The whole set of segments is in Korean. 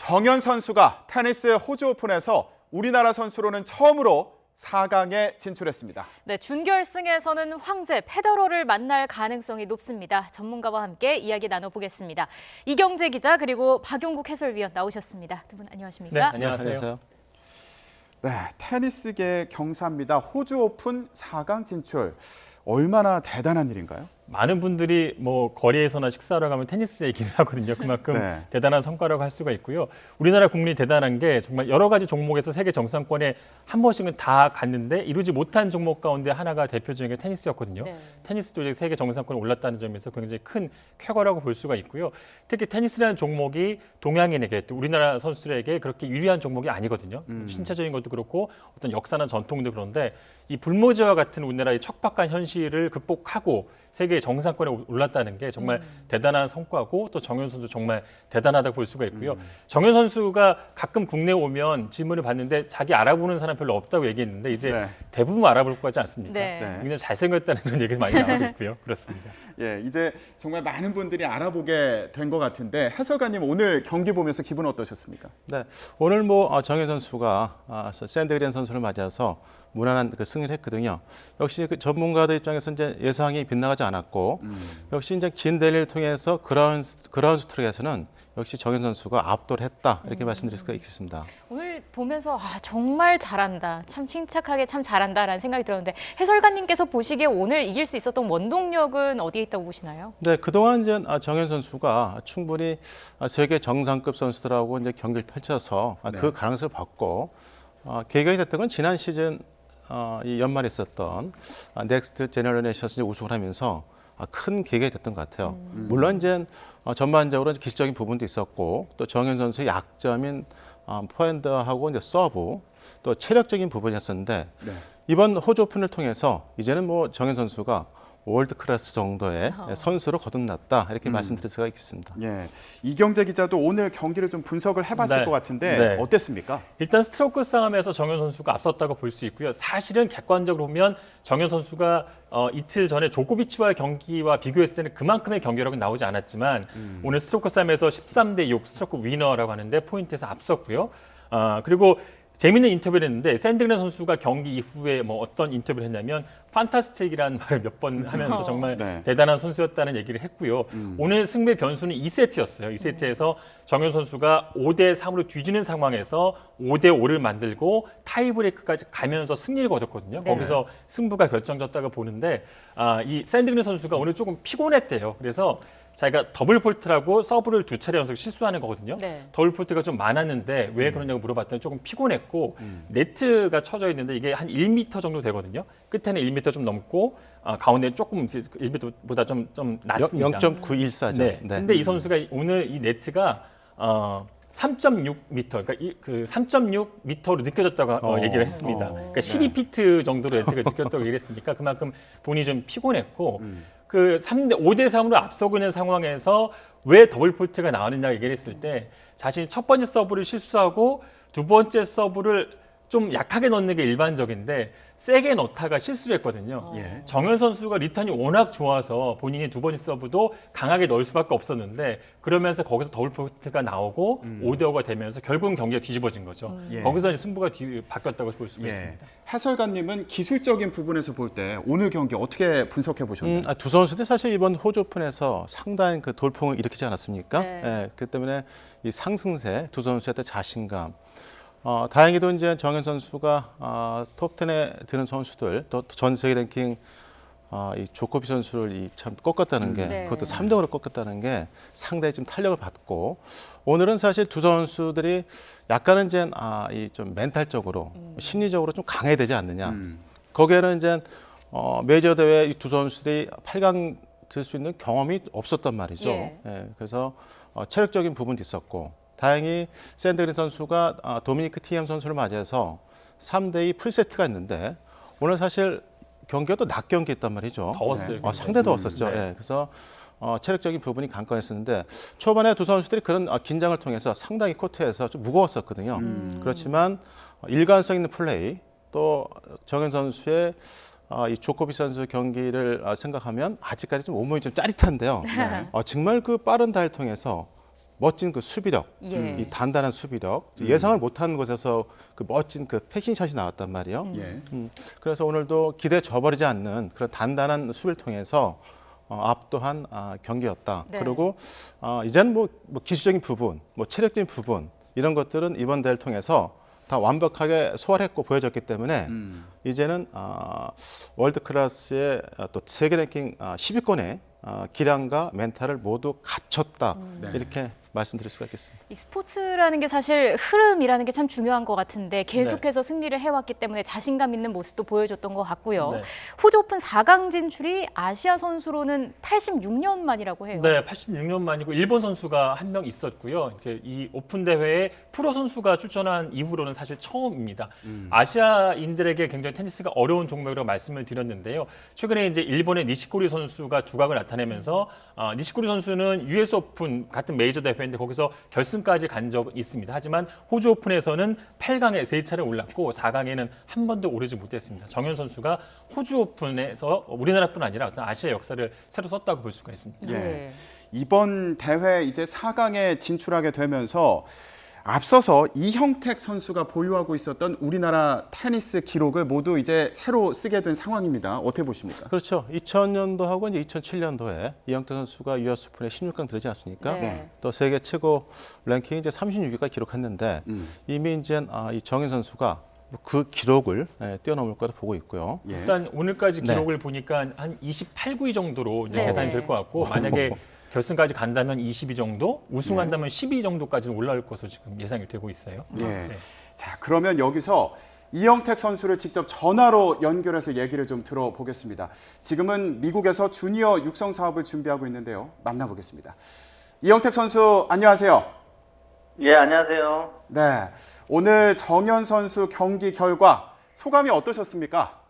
정현 선수가 테니스 호주 오픈에서 우리나라 선수로는 처음으로 4강에 진출했습니다. 네, 준결승에서는 황제 페더러를 만날 가능성이 높습니다. 전문가와 함께 이야기 나눠보겠습니다. 이경재 기자 그리고 박용국 해설위원 나오셨습니다. 두 분 안녕하십니까? 네, 안녕하세요. 네, 테니스계 경사입니다. 호주 오픈 4강 진출. 얼마나 대단한 일인가요? 많은 분들이 뭐 거리에서나 식사하러 가면 테니스 얘기를 하거든요. 그만큼 네. 대단한 성과라고 할 수가 있고요. 우리나라 국민이 대단한 게 정말 여러 가지 종목에서 세계 정상권에 한 번씩은 다 갔는데 이루지 못한 종목 가운데 하나가 대표적인 게 테니스였거든요. 네. 테니스도 이제 세계 정상권에 올랐다는 점에서 굉장히 큰 쾌거라고 볼 수가 있고요. 특히 테니스라는 종목이 동양인에게 또 우리나라 선수들에게 그렇게 유리한 종목이 아니거든요. 신체적인 것도 그렇고 어떤 역사나 전통도 그런데 이 불모지와 같은 우리나라의 척박한 현실을 극복하고 세계 정상권에 올랐다는 게 정말 대단한 성과고 또 정현 선수 정말 대단하다고 볼 수가 있고요. 정현 선수가 가끔 국내에 오면 질문을 받는데 자기 알아보는 사람 별로 없다고 얘기했는데 이제 네. 대부분 알아볼 것 같지 않습니까? 네. 굉장히 잘생겼다는 그런 얘기가 많이 나오고 있고요. 그렇습니다. 예, 이제 정말 많은 분들이 알아보게 된 것 같은데 해설가님 오늘 경기 보면서 기분 어떠셨습니까? 네, 오늘 정현 선수가 샌드그린 선수를 맞아서 무난한 그 승리를 했거든요. 역시 그 전문가들 입장에서 이제 예상이 빗나가지 않았고, 역시 이제 긴 대회를 통해서 그라운드 스트로크에서는 역시 정현 선수가 압도를 했다 이렇게 말씀드릴 수가 있겠습니다. 오늘 보면서 정말 잘한다, 참 침착하게 참 잘한다라는 생각이 들었는데 해설가님께서 보시기에 오늘 이길 수 있었던 원동력은 어디에 있다고 보시나요? 네, 그동안 이제 정현 선수가 충분히 세계 정상급 선수들하고 이제 경기를 펼쳐서 그 가능성을 받고 계기가 됐던 건 지난 시즌 이 연말에 있었던 넥스트 제너레이션스 우승을 하면서 큰 계기가 됐던 것 같아요. 물론 이제 전반적으로 기술적인 부분도 있었고 또 정현 선수의 약점인 포핸드하고 이제 서브 또 체력적인 부분이었었는데 이번 호주 오픈을 통해서 이제는 뭐 정현 선수가 월드 클래스 정도의 선수로 거듭났다 이렇게 말씀드릴 수가 있겠습니다. 예, 이경재 기자도 오늘 경기를 좀 분석을 해봤을 네. 것 같은데 네. 어땠습니까? 일단 스트로크 싸움에서 정현 선수가 앞섰다고 볼 수 있고요. 사실은 객관적으로 보면 정현 선수가 이틀 전에 조코비치와의 경기와 비교했을 때는 그만큼의 경기력은 나오지 않았지만 오늘 스트로크 싸움에서 13대 6 스트로크 위너라고 하는데 포인트에서 앞섰고요. 그리고 재밌는 인터뷰를 했는데 샌드그린 선수가 경기 이후에 뭐 어떤 인터뷰를 했냐면 판타스틱이라는 말을 몇 번 하면서 정말 네. 대단한 선수였다는 얘기를 했고요. 오늘 승부의 변수는 2세트였어요. 2세트에서 정현 선수가 5대 3으로 뒤지는 상황에서 5대 5를 만들고 타이브레이크까지 가면서 승리를 거뒀거든요. 네. 거기서 승부가 결정졌다고 보는데 이 샌드그린 선수가 오늘 조금 피곤했대요. 그래서 자기가 더블 폴트라고 서브를 2차례 연속 실수하는 거거든요. 네. 더블 폴트가 좀 많았는데 왜 그러냐고 물어봤더니 조금 피곤했고 네트가 쳐져 있는데 이게 한 1m 정도 되거든요. 끝에는 1m 좀 넘고 가운데 조금 1m보다 좀 낮습니다. 0.914죠. 네. 근데 이 선수가 오늘 이 네트가 3.6m, 그러니까 그 3.6m로 느껴졌다고 얘기를 했습니다. 그러니까 12피트 정도로 네트가 느껴졌다고 얘기를 했으니까 그만큼 본인이 좀 피곤했고 그 5대 3으로 앞서고 있는 상황에서 왜 더블 폴트가 나오느냐 얘기를 했을 때 자신이 첫 번째 서브를 실수하고 두 번째 서브를 좀 약하게 넣는 게 일반적인데 세게 넣다가 실수를 했거든요. 예. 정현 선수가 리턴이 워낙 좋아서 본인이 두 번째 서브도 강하게 넣을 수밖에 없었는데 그러면서 거기서 더블 폴트가 나오고 5대 5가 되면서 결국은 경기가 뒤집어진 거죠. 예. 거기서 이제 승부가 바뀌었다고 볼 수가 예. 있습니다. 해설가님은 기술적인 부분에서 볼 때 오늘 경기 어떻게 분석해 보셨나요? 두 선수들이 사실 이번 호주 오픈에서 상당히 그 돌풍을 일으키지 않았습니까? 네. 예, 그 때문에 이 상승세 두 선수한테 자신감. 다행히도 이제 정현 선수가 톱 10에 드는 선수들 또 전 세계 랭킹 이 조코비 선수를 참 꺾었다는 게 네. 그것도 3등으로 꺾었다는 게 상당히 좀 탄력을 받고 오늘은 사실 두 선수들이 약간은 이제 이 좀 멘탈적으로 심리적으로 좀 강해야 되지 않느냐. 거기에는 이제 메이저 대회 이 두 선수들이 8강 들 수 있는 경험이 없었단 말이죠. 예. 예, 그래서 체력적인 부분도 있었고 다행히 샌드그린 선수가 도미니크 티엠 선수를 맞이해서 3대2 풀세트가 있는데 오늘 사실 경기가 또 낮 경기였단 말이죠. 더웠어요. 굉장히. 상당히 더웠었죠. 네. 예, 그래서 체력적인 부분이 관건했었는데 초반에 두 선수들이 그런 긴장을 통해서 상당히 코트에서 좀 무거웠었거든요. 그렇지만 일관성 있는 플레이 또 정현 선수의 이 조코비 선수 경기를 생각하면 아직까지 좀 온몸이 좀 짜릿한데요. 정말 그 빠른 다이를 통해서 멋진 그 수비력, 예. 이 단단한 수비력, 예상을 못한 곳에서 그 멋진 그 패싱샷이 나왔단 말이에요. 예. 그래서 오늘도 기대에 져버리지 않는 그런 단단한 수비를 통해서 압도한 경기였다. 네. 그리고 이제는 뭐 기술적인 부분, 뭐 체력적인 부분 이런 것들은 이번 대회를 통해서 다 완벽하게 소화했고 보여줬기 때문에 이제는 월드 클래스의 또 세계 랭킹 10위권의 기량과 멘탈을 모두 갖췄다. 네. 이렇게 말씀드릴 수가 있겠습니다. 이 스포츠라는 게 사실 흐름이라는 게 참 중요한 것 같은데 계속해서 승리를 해왔기 때문에 자신감 있는 모습도 보여줬던 것 같고요. 네. 호주 오픈 4강 진출이 아시아 선수로는 86년 만이라고 해요. 네, 86년 만이고 일본 선수가 한 명 있었고요. 이렇게 이 오픈 대회에 프로 선수가 출전한 이후로는 사실 처음입니다. 아시아인들에게 굉장히 테니스가 어려운 종목이라고 말씀을 드렸는데요. 최근에 이제 일본의 니시코리 선수가 두각을 나타내면서 니시코리 선수는 US 오픈 같은 메이저 대회인데 거기서 결승까지 간 적은 있습니다. 하지만 호주 오픈에서는 8강에 3차례 올랐고 4강에는 한 번도 오르지 못했습니다. 정현 선수가 호주 오픈에서 우리나라뿐 아니라 어떤 아시아 역사를 새로 썼다고 볼 수가 있습니다. 예. 이번 대회 이제 4강에 진출하게 되면서 앞서서 이형택 선수가 보유하고 있었던 우리나라 테니스 기록을 모두 이제 새로 쓰게 된 상황입니다. 어떻게 보십니까? 그렇죠. 2000년도하고 이제 2007년도에 이영태 선수가 US 오픈에 16강 들지 않습니까? 네. 또 세계 최고 랭킹 이제 36위까지 기록했는데 이미 이제 이 정현 선수가 그 기록을 뛰어넘을 거라 보고 있고요. 예. 일단 오늘까지 네. 기록을 보니까 한 28, 9위 정도로 이제 네. 계산이 될 것 같고 만약에 결승까지 간다면 22 정도, 우승한다면 12 정도까지는 올라올 것으로 지금 예상이 되고 있어요. 예. 네. 자, 그러면 여기서 이형택 선수를 직접 전화로 연결해서 얘기를 좀 들어보겠습니다. 지금은 미국에서 주니어 육성 사업을 준비하고 있는데요. 만나보겠습니다. 이형택 선수, 안녕하세요. 예, 안녕하세요. 네, 오늘 정현 선수 경기 결과 소감이 어떠셨습니까?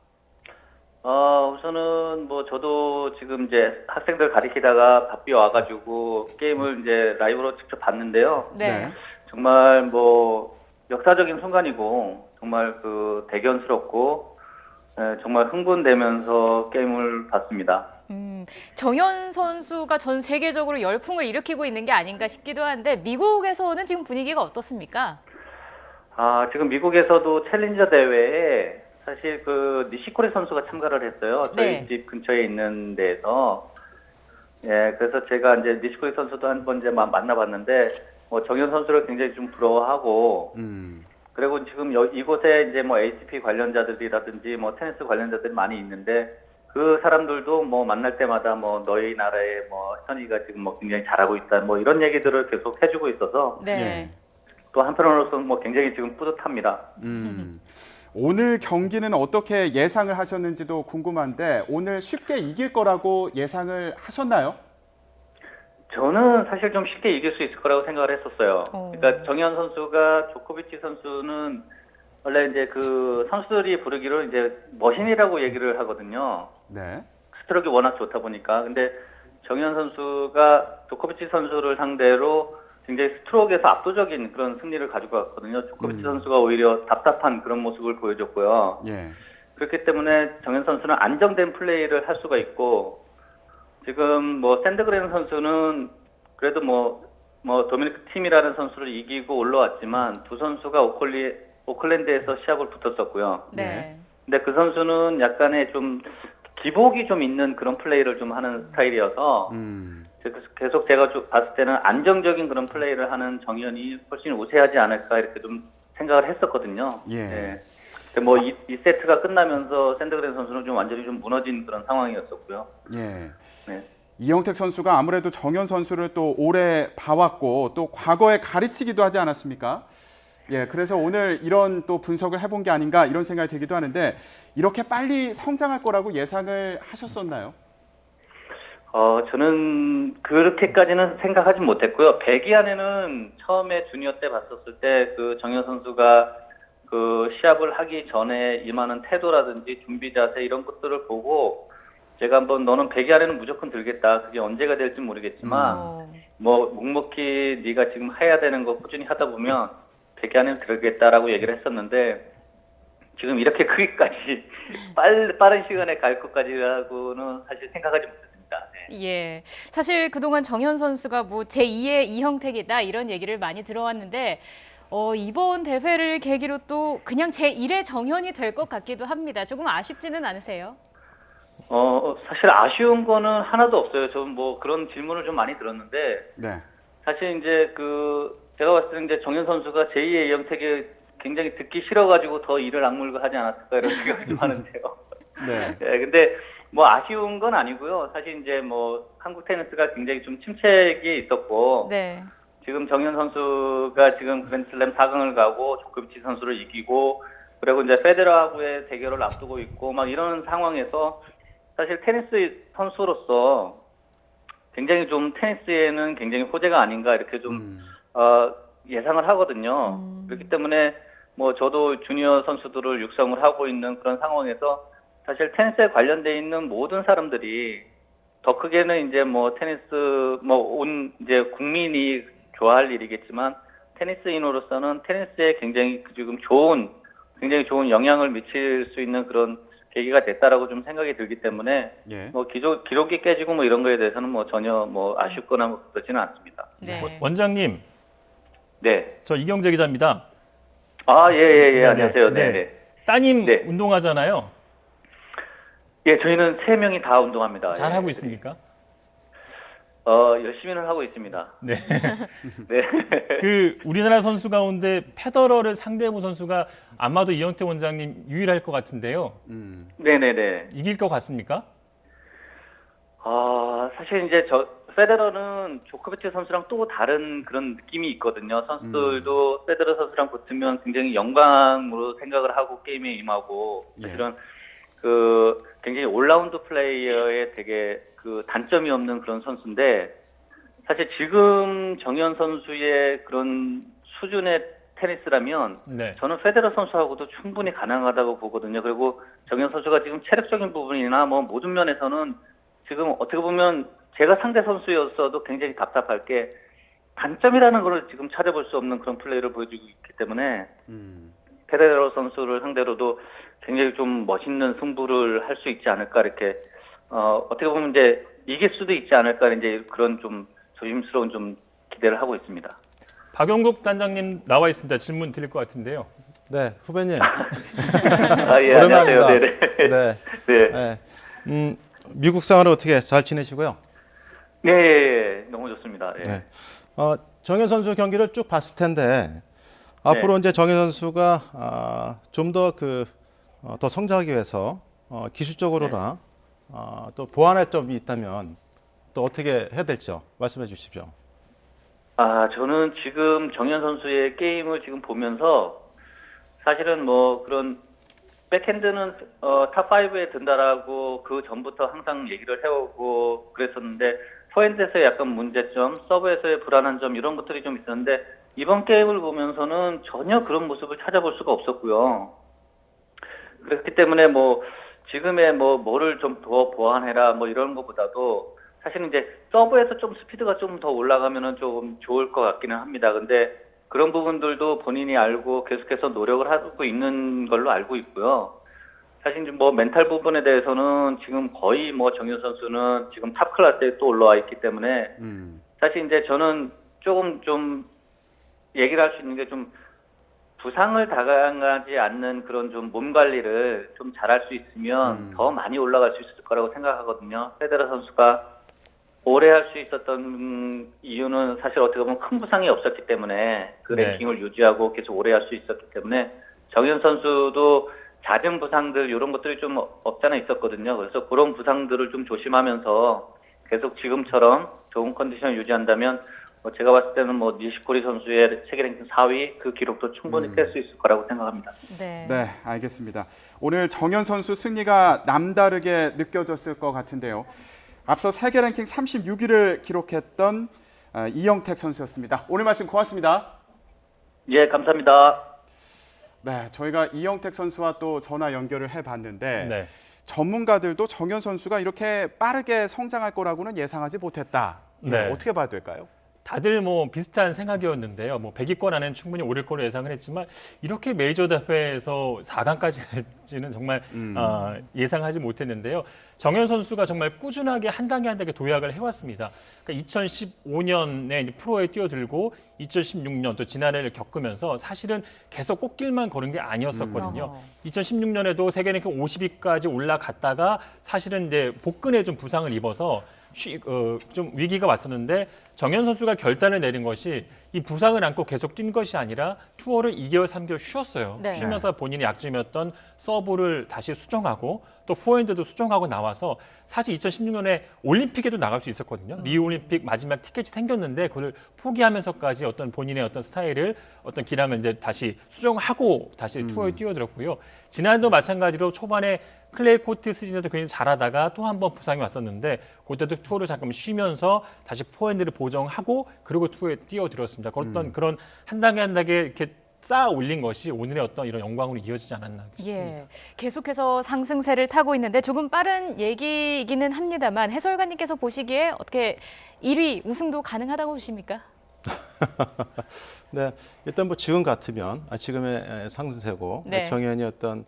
우선은 뭐 저도 지금 이제 학생들 가리키다가 바삐 와가지고 게임을 이제 라이브로 직접 봤는데요. 네. 정말 뭐 역사적인 순간이고 정말 그 대견스럽고 정말 흥분되면서 게임을 봤습니다. 정현 선수가 전 세계적으로 열풍을 일으키고 있는 게 아닌가 싶기도 한데 미국에서는 지금 분위기가 어떻습니까? 지금 미국에서도 챌린저 대회에 사실 그 니시코리 선수가 참가를 했어요. 저희 네. 집 근처에 있는 데에서. 예, 그래서 제가 이제 니시코리 선수도 한 번 이제 만나봤는데, 뭐 정현 선수를 굉장히 좀 부러워하고, 그리고 지금 이곳에 이제 뭐 ATP 관련자들이라든지 뭐 테니스 관련자들이 많이 있는데, 그 사람들도 뭐 만날 때마다 뭐 너희 나라의 뭐 현이가 지금 뭐 굉장히 잘하고 있다, 뭐 이런 얘기들을 계속 해주고 있어서, 네. 또 한편으로서는 뭐 굉장히 지금 뿌듯합니다. 오늘 경기는 어떻게 예상을 하셨는지도 궁금한데 오늘 쉽게 이길 거라고 예상을 하셨나요? 저는 사실 좀 쉽게 이길 수 있을 거라고 생각을 했었어요. 그러니까 정현 선수가 조코비치 선수는 원래 이제 그 선수들이 부르기로 이제 머신이라고 얘기를 하거든요. 네. 스트로크가 워낙 좋다 보니까. 근데 정현 선수가 조코비치 선수를 상대로 굉장히 스트로크에서 압도적인 그런 승리를 가지고 왔거든요. 조코비치 선수가 오히려 답답한 그런 모습을 보여줬고요. 예. 그렇기 때문에 정현 선수는 안정된 플레이를 할 수가 있고 지금 뭐 샌드그렌 선수는 그래도 뭐 도미니크 팀이라는 선수를 이기고 올라왔지만 두 선수가 오클랜드에서 시합을 붙었었고요. 네. 근데 그 선수는 약간의 좀 기복이 좀 있는 그런 플레이를 좀 하는 스타일이어서 계속 제가 봤을 때는 안정적인 그런 플레이를 하는 정현이 훨씬 우세하지 않을까 이렇게 좀 생각을 했었거든요. 예. 근데 뭐 이 세트가 끝나면서 샌드그렌 선수는 좀 완전히 좀 무너진 그런 상황이었었고요. 예. 네. 이형택 선수가 아무래도 정현 선수를 또 오래 봐왔고 또 과거에 가르치기도 하지 않았습니까? 예, 그래서 오늘 이런 또 분석을 해본 게 아닌가 이런 생각이 들기도 하는데 이렇게 빨리 성장할 거라고 예상을 하셨었나요? 저는 그렇게까지는 생각하지 못했고요. 백이안에는 처음에 주니어 때 봤었을 때 그 정현 선수가 그 시합을 하기 전에 임하는 태도라든지 준비 자세 이런 것들을 보고 제가 한번 너는 백이안에는 무조건 들겠다. 그게 언제가 될지 모르겠지만 뭐 묵묵히 네가 지금 해야 되는 거 꾸준히 하다 보면 백이안에는 들겠다라고 얘기를 했었는데 지금 이렇게 크기까지 빠른 시간에 갈 것까지라고는 사실 생각하지 못했습니다. 겁니다. 네. 예. 사실 그동안 정현 선수가 뭐 제2의 이형택이다 이런 얘기를 많이 들어왔는데 이번 대회를 계기로 또 그냥 제1의 정현이 될 것 같기도 합니다. 조금 아쉽지는 않으세요? 사실 아쉬운 거는 하나도 없어요. 저는 뭐 그런 질문을 좀 많이 들었는데 네. 사실 이제 제가 봤을 때는 이제 정현 선수가 제2의 이형택이 굉장히 듣기 싫어가지고 더 이를 악물고 하지 않았을까 이런 생각이 좀 하는데요. 네. 네, 근데 뭐 아쉬운 건 아니고요. 사실 이제 뭐 한국 테니스가 굉장히 좀 침체기에 있었고 네. 지금 정현 선수가 지금 그랜드슬램 4강을 가고 조코비치 선수를 이기고 그리고 이제 페데러하고의 대결을 앞두고 있고 막 이런 상황에서 사실 테니스 선수로서 굉장히 좀 테니스에는 굉장히 호재가 아닌가 이렇게 좀 예상을 하거든요. 그렇기 때문에 뭐 저도 주니어 선수들을 육성을 하고 있는 그런 상황에서 사실 테니스에 관련돼 있는 모든 사람들이 더 크게는 이제 뭐 테니스 온 이제 국민이 좋아할 일이겠지만 테니스인으로서는 테니스에 굉장히 지금 굉장히 좋은 영향을 미칠 수 있는 그런 계기가 됐다라고 좀 생각이 들기 때문에 예. 뭐 기록이 깨지고 뭐 이런 거에 대해서는 뭐 전혀 뭐 아쉽거나 뭐 그렇지는 않습니다. 네. 원장님, 네. 저 이경재 기자입니다. 예, 안녕하세요. 네. 따님 네. 운동하잖아요. 예, 저희는 3명이 다 운동합니다. 잘 예. 하고 있습니까? 열심히는 하고 있습니다. 네. 네. 그 우리나라 선수 가운데 페더러를 상대해본 선수가 아마도 이영태 원장님 유일할 것 같은데요. 네네네. 이길 것 같습니까? 사실 이제 페데러는 조코비치 선수랑 또 다른 그런 느낌이 있거든요. 선수들도 페데러 선수랑 붙으면 굉장히 영광으로 생각을 하고 게임에 임하고 예. 사실은 굉장히 올라운드 플레이어의 되게 단점이 없는 그런 선수인데 사실 지금 정현 선수의 그런 수준의 테니스라면 네. 저는 페데러 선수하고도 충분히 가능하다고 보거든요. 그리고 정현 선수가 지금 체력적인 부분이나 뭐 모든 면에서는 지금 어떻게 보면 제가 상대 선수였어도 굉장히 답답할 게 단점이라는 걸 지금 찾아볼 수 없는 그런 플레이를 보여주고 있기 때문에 페데러 선수를 상대로도 굉장히 좀 멋있는 승부를 할 수 있지 않을까 이렇게 어떻게 보면 이제 이길 수도 있지 않을까 이제 그런 좀 조심스러운 좀 기대를 하고 있습니다. 박용국 단장님 나와 있습니다. 질문 드릴 것 같은데요. 네, 후배님. 예, 안녕하세요. 오랜만입니다. 네네. 네. 네. 미국 생활은 어떻게 잘 지내시고요? 네, 너무 좋습니다. 예. 네. 정현 선수 경기를 쭉 봤을 텐데 앞으로 이제 정현 선수가 좀 더 더 성장하기 위해서 기술적으로나 또 보완할 점이 있다면 또 어떻게 해야 될지요? 말씀해 주십시오. 저는 지금 정현 선수의 게임을 지금 보면서 사실은 뭐 그런 백핸드는 탑5에 든다라고 그 전부터 항상 얘기를 해오고 그랬었는데 포핸드에서의 약간 문제점, 서브에서의 불안한 점 이런 것들이 좀 있었는데 이번 게임을 보면서는 전혀 그런 모습을 찾아볼 수가 없었고요. 그렇기 때문에 뭐 지금의 뭐를 좀 더 보완해라 뭐 이런 것보다도 사실은 이제 서브에서 좀 스피드가 좀 더 올라가면은 좀 좋을 것 같기는 합니다. 근데 그런 부분들도 본인이 알고 계속해서 노력을 하고 있는 걸로 알고 있고요. 사실 뭐 멘탈 부분에 대해서는 지금 거의 뭐 정현 선수는 지금 탑 클래스에 또 올라와 있기 때문에 사실 이제 저는 조금 좀 얘기를 할 수 있는 게 좀 부상을 당하지 않는 그런 좀 몸 관리를 좀 잘할 수 있으면 더 많이 올라갈 수 있을 거라고 생각하거든요. 페데러 선수가 오래 할 수 있었던 이유는 사실 어떻게 보면 큰 부상이 없었기 때문에 그 네. 랭킹을 유지하고 계속 오래 할 수 있었기 때문에 정현 선수도 잦은 부상들 이런 것들이 좀 없잖아 있었거든요. 그래서 그런 부상들을 좀 조심하면서 계속 지금처럼 좋은 컨디션을 유지한다면 제가 봤을 때는 뭐 니시코리 선수의 세계 랭킹 4위 그 기록도 충분히 깰 수 있을 거라고 생각합니다. 네. 네, 알겠습니다. 오늘 정현 선수 승리가 남다르게 느껴졌을 것 같은데요. 앞서 세계 랭킹 36위를 기록했던 이영택 선수였습니다. 오늘 말씀 고맙습니다. 예, 감사합니다. 네, 저희가 이영택 선수와 또 전화 연결을 해봤는데 네. 전문가들도 정현 선수가 이렇게 빠르게 성장할 거라고는 예상하지 못했다. 네. 어떻게 봐야 될까요? 다들 뭐 비슷한 생각이었는데요. 뭐 100위권 안에는 충분히 오를 거로 예상을 했지만 이렇게 메이저 대회에서 4강까지 갈지는 정말 예상하지 못했는데요. 정현 선수가 정말 꾸준하게 한 단계 한 단계 도약을 해왔습니다. 그러니까 2015년에 프로에 뛰어들고 2016년 또 지난해를 겪으면서 사실은 계속 꽃길만 걸은 게 아니었었거든요. 2016년에도 세계 랭킹 50위까지 올라갔다가 사실은 이제 복근에 좀 부상을 입어서 좀 위기가 왔었는데 정현 선수가 결단을 내린 것이 이 부상을 안고 계속 뛴 것이 아니라 투어를 2개월, 3개월 쉬었어요. 네. 쉬면서 본인의 약점이었던 서브를 다시 수정하고 또 포핸드도 수정하고 나와서 사실 2016년에 올림픽에도 나갈 수 있었거든요. 리우 올림픽 마지막 티켓이 생겼는데 그걸 포기하면서까지 어떤 본인의 어떤 스타일을 어떤 기량을 이제 다시 수정하고 다시 투어에 뛰어들었고요. 지난해도 마찬가지로 초반에 클레이 코트 시즌에서 굉장히 잘하다가 또 한 번 부상이 왔었는데 그때도 투어를 잠깐 쉬면서 다시 포핸드를 보정하고 그리고 투어에 뛰어들었습니다. 그런 한 단계 한 단계 이렇게 쌓아 올린 것이 오늘의 어떤 이런 영광으로 이어지지 않았나 싶습니다. 예, 계속해서 상승세를 타고 있는데 조금 빠른 얘기이기는 합니다만 해설가님께서 보시기에 어떻게 1위 우승도 가능하다고 보십니까? 네, 일단 뭐 지금 같으면 지금의 상승세고 네. 정현이 어떤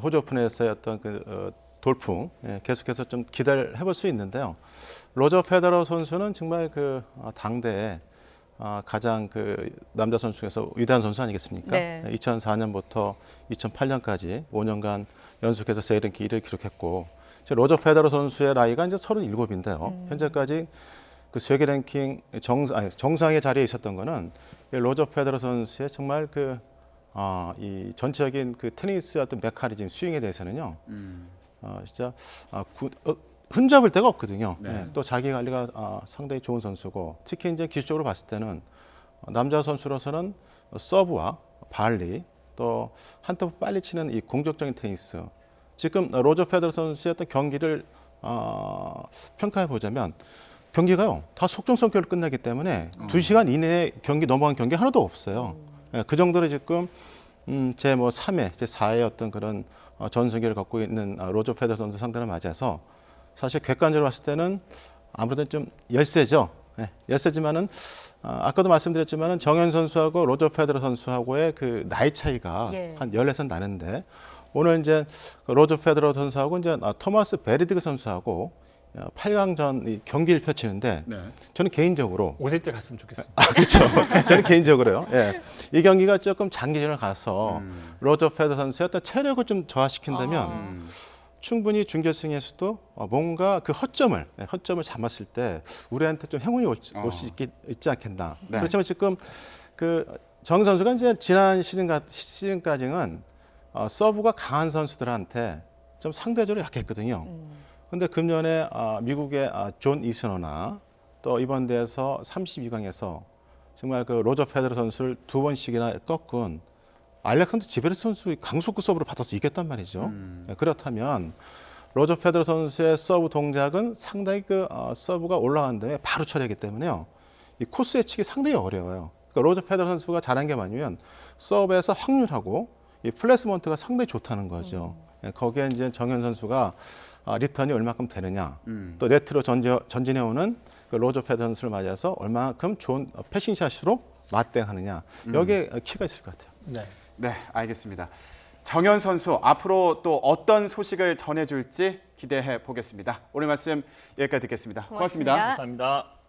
호주 오픈에서의 어떤 돌풍 계속해서 좀 기대를 해볼 수 있는데요. 로저 페더러 선수는 정말 당대에 가장 남자 선수 중에서 위대한 선수 아니겠습니까? 네. 2004년부터 2008년까지 5년간 연속해서 세계 랭킹 1위를 기록했고 로저 페더러 선수의 나이가 이제 37인데요. 현재까지 세계 랭킹 정상의 자리에 있었던 거는 로저 페더러 선수의 정말 이 전체적인 테니스의 어떤 메커니즘, 스윙에 대해서는요, 진짜 흠잡을 데가 없거든요. 네. 또 자기 관리가 상당히 좋은 선수고, 특히 이제 기술적으로 봤을 때는 남자 선수로서는 서브와 발리, 또 한 템포 빨리 치는 이 공격적인 테니스. 지금 로저 페더러 선수의 어떤 경기를 평가해 보자면 경기가요 다 속정성결로 끝나기 때문에 2시간 이내에 경기 넘어간 경기 하나도 없어요. 그 정도로 지금 제 3회, 제 4회 어떤 그런 전성기를 갖고 있는 로저 페더러 선수 상대를 맞아서 사실 객관적으로 봤을 때는 아무래도 좀 열세죠. 열세지만은 아까도 말씀드렸지만은 정현 선수하고 로저 페더러 선수하고의 나이 차이가 한 14살 나는데 오늘 이제 로저 페더러 선수하고 이제 토마스 베르디그 선수하고 8강전 이 경기를 펼치는데 네. 네. 저는 개인적으로 5세 때 갔으면 좋겠습니다. 그렇죠. 저는 개인적으로요. 이 경기가 조금 장기전을 가서 로저 페더러 선수의 어떤 체력을 좀 저하시킨다면 충분히 준결승에서도 뭔가 허점을 잡았을 때 우리한테 좀 행운이 올 수 있지 않겠나. 네. 그렇지만 지금 정 선수가 이제 지난 시즌까지는 서브가 강한 선수들한테 좀 상대적으로 약했거든요. 근데 금년에 미국의 존 이스너나 또 이번 대회에서 32강에서 정말 로저 페더러 선수를 2번씩이나 꺾은 알렉산더 지베르 선수 강속구 서브를 받아서 이겼단 말이죠. 그렇다면 로저 페더러 선수의 서브 동작은 상당히 서브가 올라간 다음에 바로 처리하기 때문에요. 이 코스 예측이 상당히 어려워요. 그러니까 로저 페더러 선수가 잘한 게 뭐냐면 서브에서 확률하고 이 플레이스먼트가 상당히 좋다는 거죠. 거기에 이제 정현 선수가 리턴이 얼마큼 되느냐, 또 네트로 전진해오는 로저 페더러 선수를 맞아서 얼마큼 좋은 패싱샷으로 맞대응하느냐, 여기에 키가 있을 것 같아요. 네. 네, 알겠습니다. 정현 선수 앞으로 또 어떤 소식을 전해줄지 기대해 보겠습니다. 오늘 말씀 여기까지 듣겠습니다. 고맙습니다. 고맙습니다. 감사합니다.